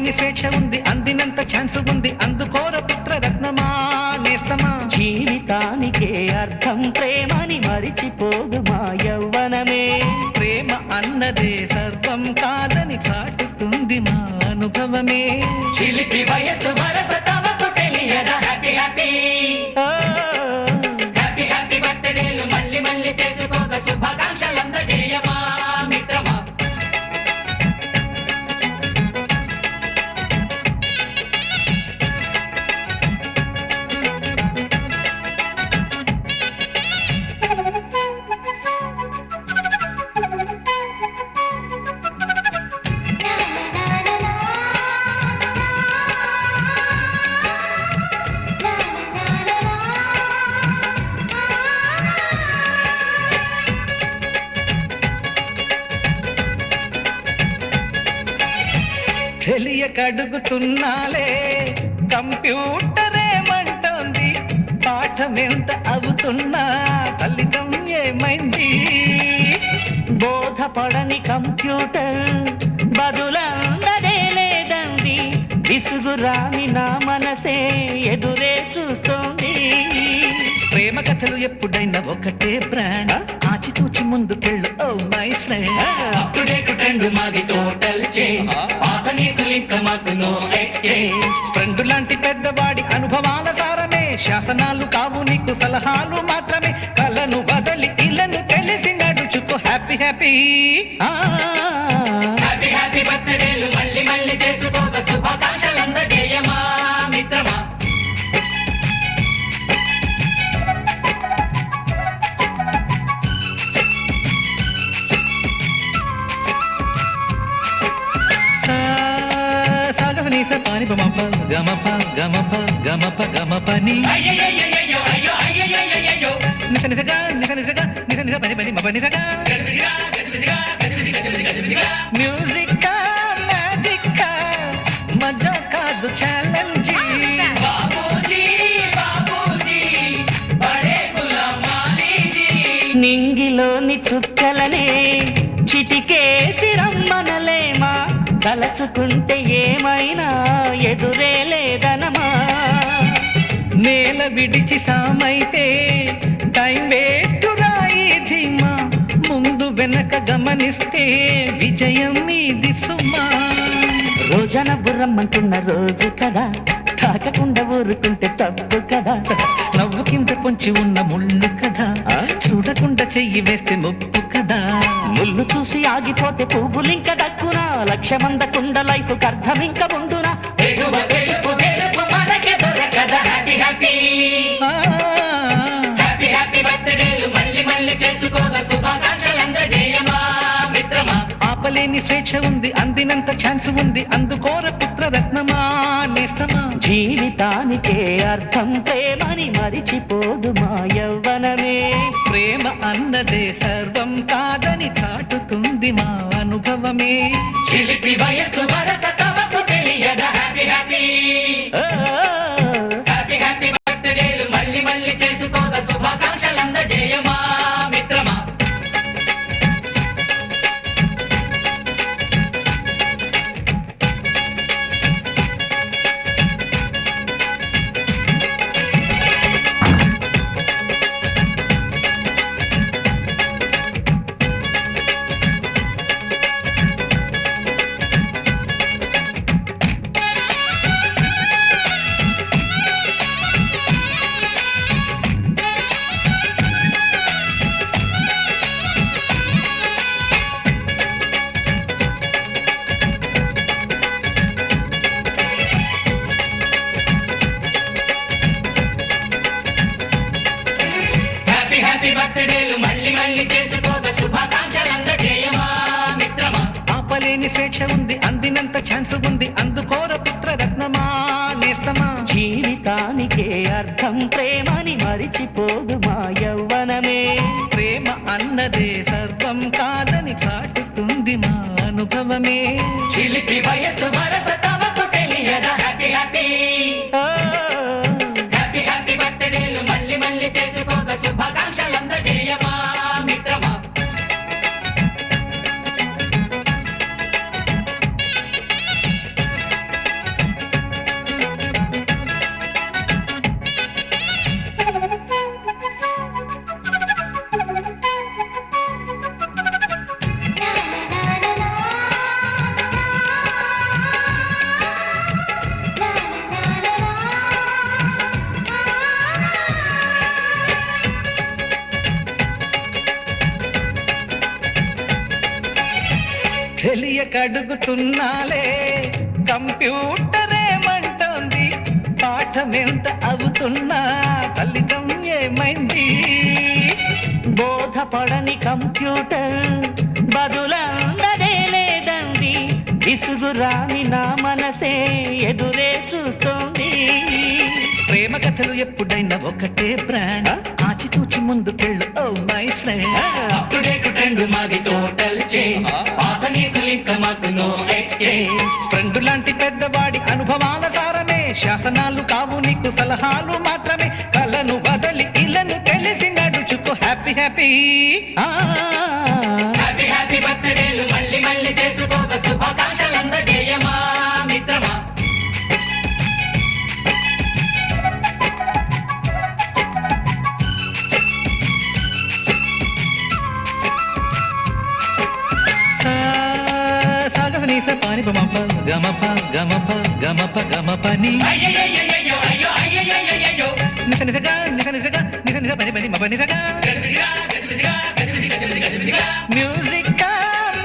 ఆపలేని స్వేచ్ఛ ఉంది, అందినంత ఛాన్స్ ఉంది, అందుకోర పుత్రరత్నమా నేస్తమా. జీవితానికే అర్థం ప్రేమని మరిచిపోదు మా యవ్వనమే. ప్రేమ అన్నదే సర్వం కాదని చాటుతుంది మా అనుభవమే. చిలిపి వయసు వరస తమకు తెలియదా హ్యాపీ హ్యాపీ హ్యాపీ హ్యాపీ బర్త్డేలు మళ్ళీ మళ్ళీ చేసుకోక శుభాకాంక్షలందజేయమా మిత్రమా. తెలియకడుగుతున్నాలే కంప్యూటరేమంటోంది, పాఠమెంత అవుతున్నా ఫలితం ఏమైంది. బోధపడని కంప్యూటర్ బదులందదే లేదండి, విసుగురాని నా మనసే ఎదురే చూస్తోంది. ప్రేమ కథలు ఎప్పుడైనా ఒకటే బ్రాండ్, ఆచితూచి ముందుకెళ్ళు oh my friend. Up to date trend మాది టోటల్ చేంజ్, పాత నీతులు ఇంకా మాకు నో ఎక్స్చేంజ్. ఫ్రెండ్ లాంటి పెద్దవాడి అనుభవాల సారమే, శాసనాలు కావు నీకు సలహాలు మాత్రమే. కలను బదలి ఇలను తెలిసి నడుచుకో హ్యాపీ హ్యాపీ హ్యాపీ హ్యాపీ బర్త్డేలు మళ్ళీ మళ్ళీ చేసుకోక శుభాకాంక్షలందజేయమా మిత్రమా. పాని గమప గమప గమప గమప గమపని అయ్యయ్యయ్యయ్యో అయ్యో అయ్యయ్యయ్యయ్యో నిస నిసగా నిస నిసగా నిస నిస పని పని మప నిసగా. గజిబిజిగా గజిబిజిగా గజిబిజిగా గజిబిజిగా మ్యూజిక్ మ్యాజిక్ మజా కాదు ఛాలెంజ్. బాబూజీ బాబూజీ బడే గులాం మాలీజీ. నింగిలోని చుక్కలనే చిటికేసి రమ్మనలేమా, తలచుకుంటే ఏమైనా ఎదురే లేదనమా. నేల విడిచి సామైతే టైం వేస్ట్ రాయి ధీమా, ముందు వెనక గమనిస్తే విజయం మీది సుమా. రోజన బుర్రమ్మంటున్న రోజు కదా, తాకకుండా ఊరుకుంటే తప్పు కదా. నవ్వు కింద పొంచి ఉన్న ముళ్ళు కదా, చూడకుండా చెయ్యి వేస్తే ముప్పు కదా. ముళ్ళు చూసి ఆగిపోతే పువ్వులింక దక్కునా, లక్ష్యమందకుండ లైఫ్ అర్థం ఇంక ఉండునా. ఎగువ గెలుపు గెలుపు మనకే దొరకదా హ్యాపీ హ్యాపీ హ్యాపీ హ్యాపీ బర్త్డేలు మళ్ళీ మళ్ళీ చేసుకోక శుభాకాంక్షలందజేయమా మిత్రమా. ఆపలేని స్వేచ్ఛ ఉంది, అందినంత ఛాన్స్ ఉంది, అందుకోర పుత్రరత్నమా నేస్తమా. జీవితానికే అర్థం ప్రేమని మరిచిపోదు మా యవ్వనమే. ప్రేమ అన్నదే సర్వం కాదని చాటుతుంది మా అనుభవమే. చిలిపి వయసు వరస తమకు తెలియదా హ్యాపీ హ్యాపీ హ్యాపీ హ్యాపీ బర్త్డేలు మళ్ళీ మళ్ళీ చేసుకోక శుభాకాంక్షలందజేయమా మిత్రమా. హ్యాపీ బర్త్డేలు మళ్ళీ మళ్ళీ చేసుకోక శుభాకాంక్షలందజేయమా మిత్రమా. ఆపలేని స్వేచ్ఛ ఉంది, అందినంత ఛాన్స్ ఉంది, అందుకోర పుత్రరత్నమా నేస్తమా. జీవితానికే అర్థం ప్రేమని మరిచిపోదు మా యవ్వనమే. ప్రేమ అన్నదే సర్వం కాదని చాటుతుంది మా అనుభవమే. చిలిపి వయసు వరస తమకు తెలియదా హ్యాపీ హ్యాపీ హ్యాపీ హ్యాపీ బర్త్డేలు మళ్ళీ మళ్ళీ చేసుకోక శుభాకాంక్షలందజేయమా మిత్రమా. కడుగుతున్నాలే కంప్యూటర్ ఏమంటోంది పాఠమెంత అవుతున్నా ఫలితం ఏమైంది బోధపడని కంప్యూటర్ బదులందరే లేదండి విసుగురాని నా మనసే ఎదురే చూస్తోంది ప్రేమ కథలు ఎప్పుడైనా ఒకటే బ్రాండ్ ఆచితూచి ముందుకెళ్ళు oh my friend up to date trend మాది టోటల్ చేంజ్ పాత నీతులు ఇంకా మాకు నో ఎక్స్చేంజ్ ఫ్రెండ్ లాంటి పెద్దవాడి అనుభవాల సారమే శాసనాలు కావు నీకు సలహాలు మాత్రమే కలను బదలి ఇలను తెలిసి నడుచుకో హ్యాపీ హ్యాపీ హ్యాపీ హ్యాపీ బర్త్డేలు మళ్ళీ మళ్ళీ చేసుకోక శుభాకాంక్షలందజేయమా మిత్రమా సాగనీస పాని పమప గమప గమప గమప గమపని అయ్యయ్యయ్యయ్యో అయ్యో అయ్యయ్యయ్యయ్యో నిస నిసగా నిస నిసగా నిస నిస పని పని మప నిసగా గజిబిజిగా గజిబిజిగా గజిబిజి గజిబిజి గజిబిజిగా మ్యూజిక్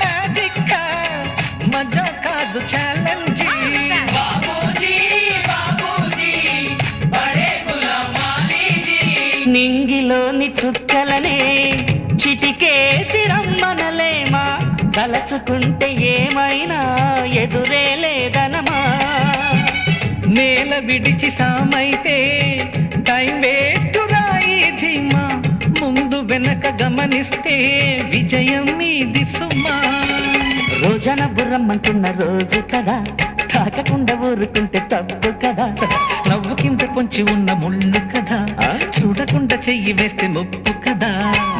మ్యాజిక్ మజా కాదు ఛాలెంజ్ బాబూజీ బాబూజీ బడే గులాం మాలీజీ నింగిలోని చుక్కలనే చిటికేసి రమ్మనలేమా తలచుకుంటే ఏమైనా ఎదురే లేదనమా నేల విడిచి సామైతే టైం వేస్ట్ రాయి ధీమా ముందు వెనక గమనిస్తే విజయం మీది సుమా రోజన బుర్రమ్మంటున్న రోజు కదా తాకకుండా ఊరుకుంటే తప్పు కదా నవ్వు కింద పొంచి ఉన్న ముళ్ళు కదా చూడకుండా చెయ్యి వేస్తే ముప్పు కదా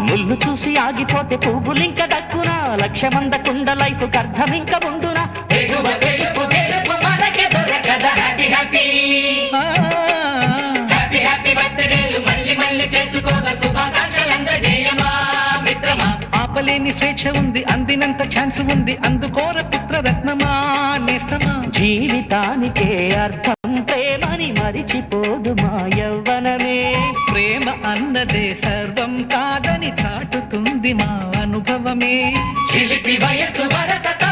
ముళ్ళు చూసి ఆగిపోతే పువ్వులింక దక్కునా లక్ష్యమందకుండ లైఫ్ అర్థమింక ఉండునా ఎగువ గెలుపు గెలుపు మనకే దొరకదా హ్యాపీ హ్యాపీ ఆ, హ్యాపీ హ్యాపీ బర్త్డేలు మళ్ళీ మళ్ళీ చేసుకోక శుభాకాంక్షలందజేయమా మిత్రమా ఆపలేని స్వేచ్ఛ ఉంది అందినంత ఛాన్స్ ఉంది అందుకోర పుత్ర రత్నమా నేస్తమా జీవితానికే అర్థం ప్రేమని మరిచిపోదు మా యవ్వనమే ప్రేమ అన్నదే సర్వం కాదని చాటుతుంది మా అనుభవమే చిలిపి వయసు వరసత